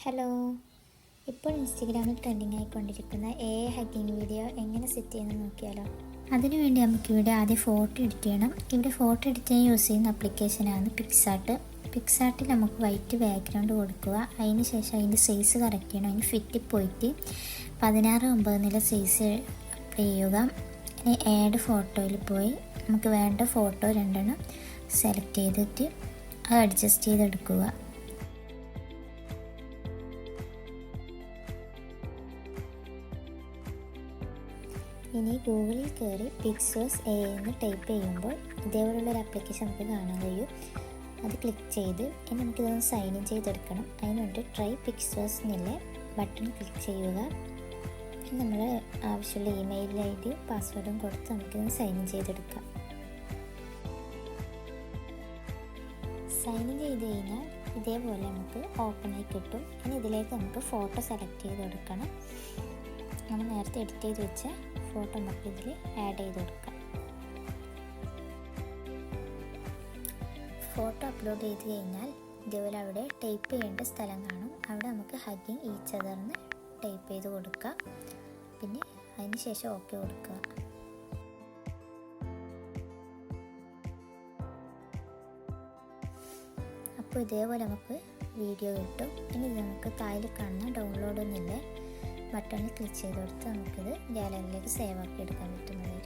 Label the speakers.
Speaker 1: Hello, ഇപ്പോൾ ഇൻസ്റ്റഗ്രാമിൽ trending ആയിക്കൊണ്ടിരിക്കുന്ന hugging video എങ്ങനെ സെറ്റ് ചെയ്യുന്നത് നോക്കിയാലോ. അതിനുവേണ്ടി നമുക്കിവിടെ ആദ്യം ഫോട്ടോ എഡിറ്റ് ചെയ്യണം. ഇവിടെ ഫോട്ടോ എഡിറ്റ് ചെയ്യാൻ യൂസ് ചെയ്യുന്ന ആപ്ലിക്കേഷനാണ് പിക്സാർട്ടിൽ നമുക്ക് വൈറ്റ് ബാക്ക്ഗ്രൗണ്ട് കൊടുക്കുക. അതിന് ശേഷം അതിൻ്റെ സൈസ് കറക്റ്റ് ചെയ്യണം. അതിന് ഫിറ്റിൽ പോയിട്ട് 16:9 എന്നുള്ള സൈസ് അപ്ലൈ ചെയ്യുക. ഇനി ആഡ് ഫോട്ടോയിൽ പോയി നമുക്ക് വേണ്ട ഫോട്ടോ രണ്ടെണ്ണം സെലക്ട് ചെയ്തിട്ട് അത് അഡ്ജസ്റ്റ് ചെയ്തെടുക്കുക. ഇനി ഗൂഗിളിൽ കയറി പിക്സേഴ്സ് എന്ന് ടൈപ്പ് ചെയ്യുമ്പോൾ ഇതേപോലുള്ളൊരു ആപ്ലിക്കേഷൻ നമുക്ക് കാണാൻ കഴിയും. അത് ക്ലിക്ക് ചെയ്ത് ഇനി നമുക്കിതൊന്ന് സൈൻ ഇൻ ചെയ്തെടുക്കണം. അതിനുവേണ്ടി ട്രൈ പിക്സേഴ്സ് എന്നുള്ള ബട്ടൺ ക്ലിക്ക് ചെയ്യുക. നമ്മൾ ആവശ്യമുള്ള ഇമെയിൽ ID പാസ്വേഡും കൊടുത്ത് നമുക്കിതൊന്ന് സൈൻ ഇൻ ചെയ്തെടുക്കാം. സൈൻ ഇൻ ചെയ്ത് കഴിഞ്ഞാൽ ഇതേപോലെ നമുക്ക് ഓപ്പണായി കിട്ടും. ഇനി ഇതിലേക്ക് നമുക്ക് ഫോട്ടോ സെലക്ട് ചെയ്ത് കൊടുക്കണം. നമ്മൾ നേരത്തെ എഡിറ്റ് ചെയ്ത് വെച്ച ഫോട്ടോ നമുക്ക് ഇതിൽ ആഡ് ചെയ്ത് കൊടുക്കാം. ഫോട്ടോ അപ്ലോഡ് ചെയ്ത് കഴിഞ്ഞാൽ ഇതേപോലെ അവിടെ ടൈപ്പ് ചെയ്യേണ്ട സ്ഥലം കാണും. അവിടെ നമുക്ക് ഹഗ്ഗിങ് ഈച്ച് അതർന്ന് ടൈപ്പ് ചെയ്ത് കൊടുക്കുക. പിന്നെ അതിന് ശേഷം ഓക്കെ കൊടുക്കുക. അപ്പോൾ ഇതേപോലെ നമുക്ക് വീഡിയോ കിട്ടും. ഇനി ഇത് നമുക്ക് താഴെ കാണുന്ന ഡൗൺലോഡ് എന്നില്ലേ ബട്ടണിൽ ക്ലിക്ക് ചെയ്ത് കൊടുത്ത് നമുക്കിത് ഗാലറിയിലേക്ക് സേവ് ആക്കി എടുക്കാൻ പറ്റുന്നതായിരിക്കും.